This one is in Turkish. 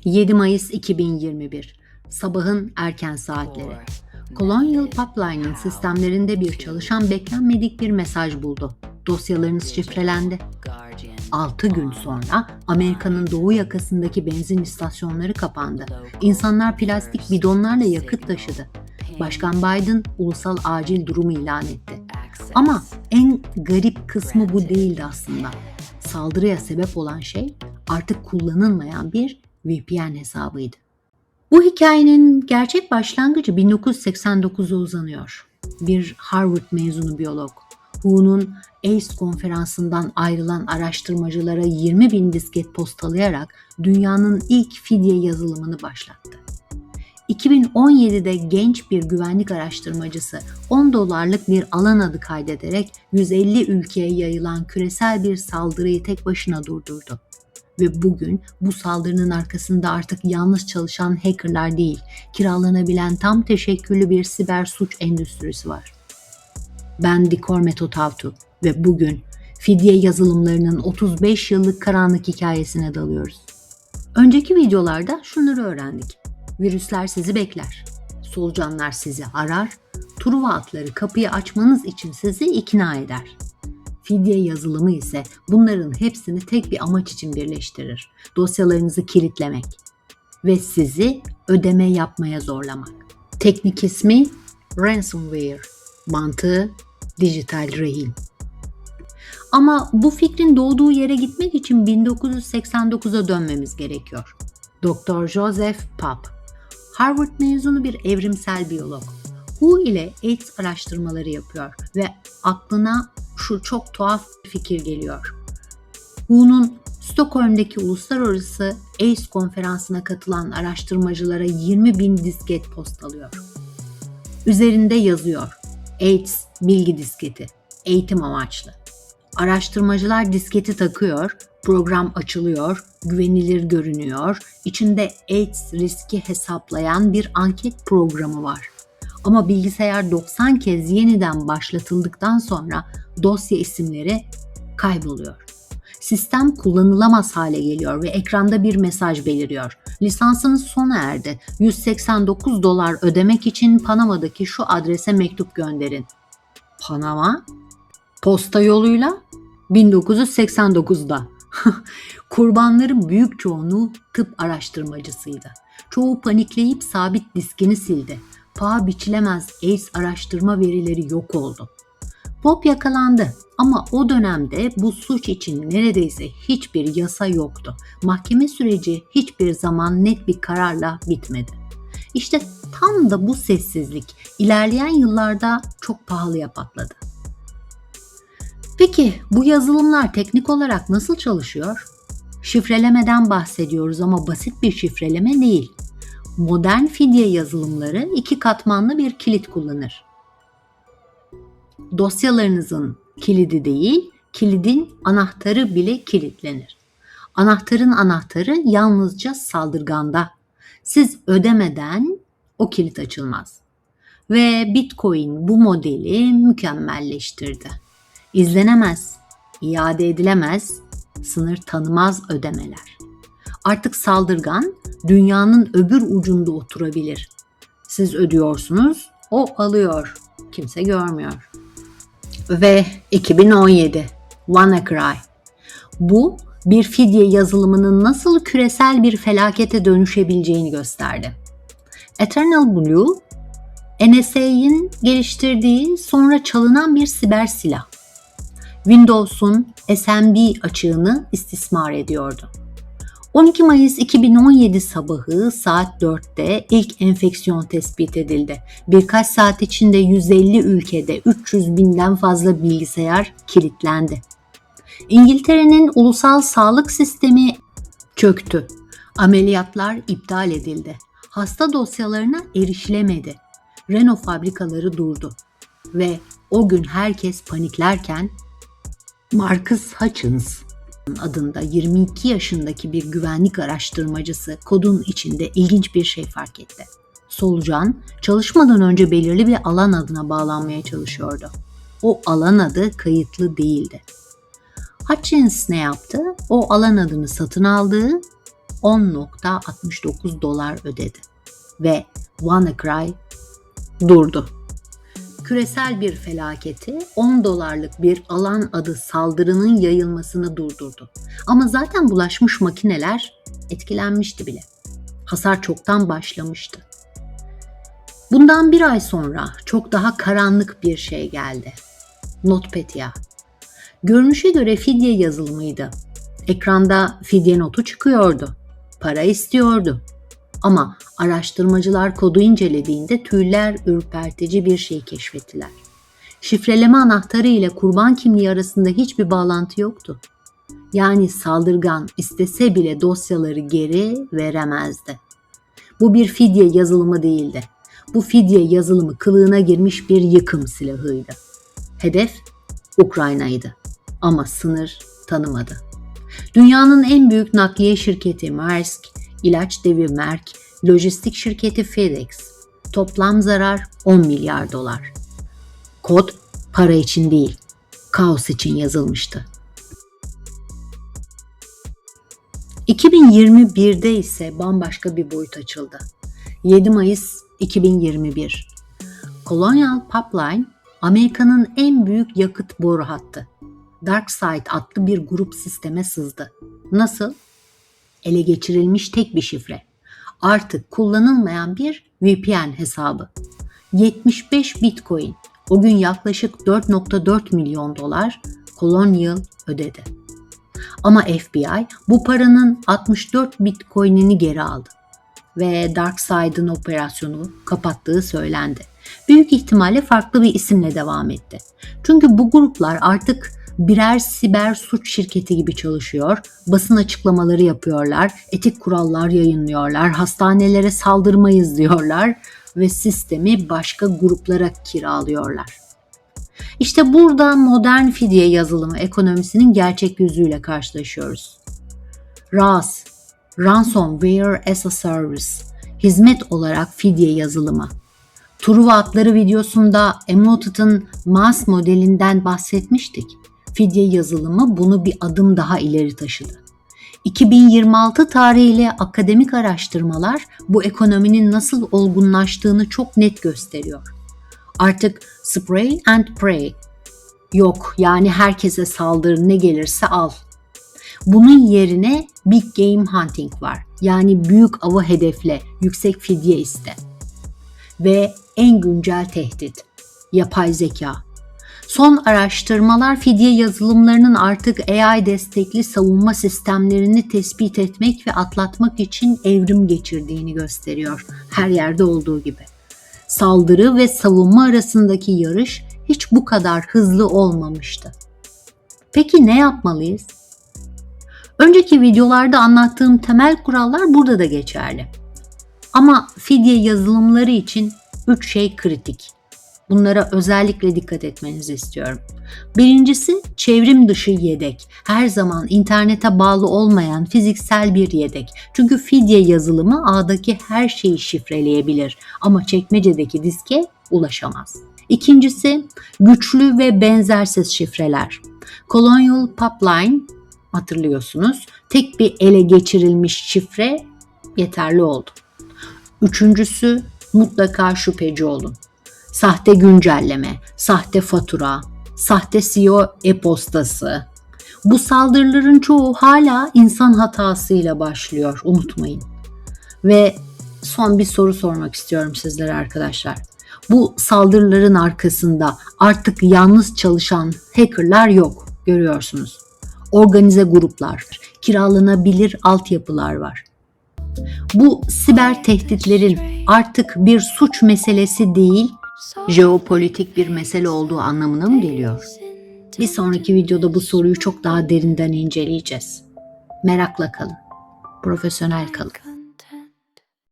7 Mayıs 2021 Sabahın erken saatleri. Colonial Pipeline'ın sistemlerinde bir çalışan beklenmedik bir mesaj buldu. Dosyalarınız şifrelendi. 6 gün sonra Amerika'nın doğu yakasındaki benzin istasyonları kapandı. İnsanlar plastik bidonlarla yakıt taşıdı. Başkan Biden ulusal acil durumu ilan etti. Ama en garip kısmı bu değildi aslında. Saldırıya sebep olan şey artık kullanılmayan bir VPN hesabıydı. Bu hikayenin gerçek başlangıcı 1989'a uzanıyor. Bir Harvard mezunu biyolog, WHO'nun AIDS konferansından ayrılan araştırmacılara 20.000 disket postalayarak dünyanın ilk fidye yazılımını başlattı. 2017'de genç bir güvenlik araştırmacısı $10 bir alan adı kaydederek 150 ülkeye yayılan küresel bir saldırıyı tek başına durdurdu. Ve bugün bu saldırının arkasında artık yalnız çalışan hackerlar değil, kiralanabilen tam teşekküllü bir siber suç endüstrisi var. Ben Dikor Metotavtu ve bugün fidye yazılımlarının 35 yıllık karanlık hikayesine dalıyoruz. Önceki videolarda şunları öğrendik. Virüsler sizi bekler, solucanlar sizi arar, Truva atları kapıyı açmanız için sizi ikna eder. Fidye yazılımı ise bunların hepsini tek bir amaç için birleştirir. Dosyalarınızı kilitlemek ve sizi ödeme yapmaya zorlamak. Teknik ismi ransomware, mantığı dijital rehin. Ama bu fikrin doğduğu yere gitmek için 1989'a dönmemiz gerekiyor. Dr. Joseph Papp, Harvard mezunu bir evrimsel biyolog. WHO ile AIDS araştırmaları yapıyor ve aklına şu çok tuhaf bir fikir geliyor. WHO'nun Stockholm'deki uluslararası AIDS konferansına katılan araştırmacılara 20.000 disket postalıyor. Üzerinde yazıyor: AIDS bilgi disketi, eğitim amaçlı. Araştırmacılar disketi takıyor, program açılıyor, güvenilir görünüyor, içinde AIDS riski hesaplayan bir anket programı var. Ama bilgisayar 90 kez yeniden başlatıldıktan sonra dosya isimleri kayboluyor. Sistem kullanılamaz hale geliyor ve ekranda bir mesaj beliriyor. Lisansınız sona erdi. $189 ödemek için Panama'daki şu adrese mektup gönderin. Panama? Posta yoluyla? 1989'da. Kurbanların büyük çoğunluğu tıp araştırmacısıydı. Çoğu panikleyip sabit diskini sildi. Paha biçilemez AIDS araştırma verileri yok oldu. Bob yakalandı ama o dönemde bu suç için neredeyse hiçbir yasa yoktu. Mahkeme süreci hiçbir zaman net bir kararla bitmedi. İşte tam da bu sessizlik ilerleyen yıllarda çok pahalıya patladı. Peki bu yazılımlar teknik olarak nasıl çalışıyor? Şifrelemeden bahsediyoruz ama basit bir şifreleme değil. Modern fidye yazılımları 2 katmanlı bir kilit kullanır. Dosyalarınızın kilidi değil, kilidin anahtarı bile kilitlenir. Anahtarın anahtarı yalnızca saldırganda. Siz ödemeden o kilit açılmaz. Ve Bitcoin bu modeli mükemmelleştirdi. İzlenemez, iade edilemez, sınır tanımaz ödemeler. Artık saldırgan dünyanın öbür ucunda oturabilir. Siz ödüyorsunuz, o alıyor. Kimse görmüyor. Ve 2017 WannaCry. Bu bir fidye yazılımının nasıl küresel bir felakete dönüşebileceğini gösterdi. Eternal Blue, NSA'nin geliştirdiği sonra çalınan bir siber silah. Windows'un SMB açığını istismar ediyordu. 12 Mayıs 2017 sabahı saat 4'te ilk enfeksiyon tespit edildi. Birkaç saat içinde 150 ülkede 300.000'den fazla bilgisayar kilitlendi. İngiltere'nin ulusal sağlık sistemi çöktü. Ameliyatlar iptal edildi. Hasta dosyalarına erişilemedi. Renault fabrikaları durdu. Ve o gün herkes paniklerken Marcus Hutchins adında 22 yaşındaki bir güvenlik araştırmacısı kodun içinde ilginç bir şey fark etti. Solucan çalışmadan önce belirli bir alan adına bağlanmaya çalışıyordu. O alan adı kayıtlı değildi. Hutchins ne yaptı? O alan adını satın aldı $10.69 ödedi ve WannaCry durdu. Küresel bir felaketi $10 bir alan adı saldırının yayılmasını durdurdu. Ama zaten bulaşmış makineler etkilenmişti bile. Hasar çoktan başlamıştı. Bundan bir ay sonra çok daha karanlık bir şey geldi. NotPetya. Görünüşe göre fidye yazılımıydı. Ekranda fidye notu çıkıyordu. Para istiyordu. Ama araştırmacılar kodu incelediğinde tüyler ürpertici bir şey keşfettiler. Şifreleme anahtarı ile kurban kimliği arasında hiçbir bağlantı yoktu. Yani saldırgan istese bile dosyaları geri veremezdi. Bu bir fidye yazılımı değildi. Bu fidye yazılımı kılığına girmiş bir yıkım silahıydı. Hedef Ukrayna'ydı ama sınır tanımadı. Dünyanın en büyük nakliye şirketi Maersk, ilaç devi Merck, lojistik şirketi FedEx. Toplam zarar $10 milyar. Kod para için değil, kaos için yazılmıştı. 2021'de ise bambaşka bir boyut açıldı. 7 Mayıs 2021. Colonial Pipeline, Amerika'nın en büyük yakıt boru hattı. DarkSide adlı bir grup sisteme sızdı. Nasıl? Ele geçirilmiş tek bir şifre. Artık kullanılmayan bir VPN hesabı. 75 Bitcoin, o gün yaklaşık $4.4 milyon Colonial ödedi. Ama FBI bu paranın 64 Bitcoin'ini geri aldı ve DarkSide'ın operasyonu kapattığı söylendi. Büyük ihtimalle farklı bir isimle devam etti. Çünkü bu gruplar artık birer siber suç şirketi gibi çalışıyor, basın açıklamaları yapıyorlar, etik kurallar yayınlıyorlar, hastanelere saldırmayız diyorlar ve sistemi başka gruplara kiralıyorlar. İşte burada modern fidye yazılımı ekonomisinin gerçek yüzüyle karşılaşıyoruz. RAS, Ransomware as a Service, hizmet olarak fidye yazılımı. Truva adları videosunda Emoted'ın MAS modelinden bahsetmiştik. Fidye yazılımı bunu bir adım daha ileri taşıdı. 2026 tarihiyle akademik araştırmalar bu ekonominin nasıl olgunlaştığını çok net gösteriyor. Artık spray and pray yok, yani herkese saldır, ne gelirse al. Bunun yerine big game hunting var. Yani büyük avı hedefle, yüksek fidye iste. Ve en güncel tehdit, yapay zeka. Son araştırmalar fidye yazılımlarının artık AI destekli savunma sistemlerini tespit etmek ve atlatmak için evrim geçirdiğini gösteriyor. Her yerde olduğu gibi. Saldırı ve savunma arasındaki yarış hiç bu kadar hızlı olmamıştı. Peki ne yapmalıyız? Önceki videolarda anlattığım temel kurallar burada da geçerli. Ama fidye yazılımları için 3 şey kritik. Bunlara özellikle dikkat etmenizi istiyorum. Birincisi çevrim dışı yedek. Her zaman internete bağlı olmayan fiziksel bir yedek. Çünkü fidye yazılımı ağdaki her şeyi şifreleyebilir ama çekmecedeki diske ulaşamaz. İkincisi güçlü ve benzersiz şifreler. Colonial Pipeline, hatırlıyorsunuz, tek bir ele geçirilmiş şifre yeterli oldu. Üçüncüsü mutlaka şüpheci olun. Sahte güncelleme, sahte fatura, sahte CEO e-postası. Bu saldırıların çoğu hala insan hatasıyla başlıyor, unutmayın. Ve son bir soru sormak istiyorum sizlere arkadaşlar. Bu saldırıların arkasında artık yalnız çalışan hackerlar yok, görüyorsunuz. Organize gruplar, kiralanabilir altyapılar var. Bu siber tehditlerin artık bir suç meselesi değil, jeopolitik bir mesele olduğu anlamına mı geliyor? Bir sonraki videoda bu soruyu çok daha derinden inceleyeceğiz. Merakla kalın, profesyonel kalın.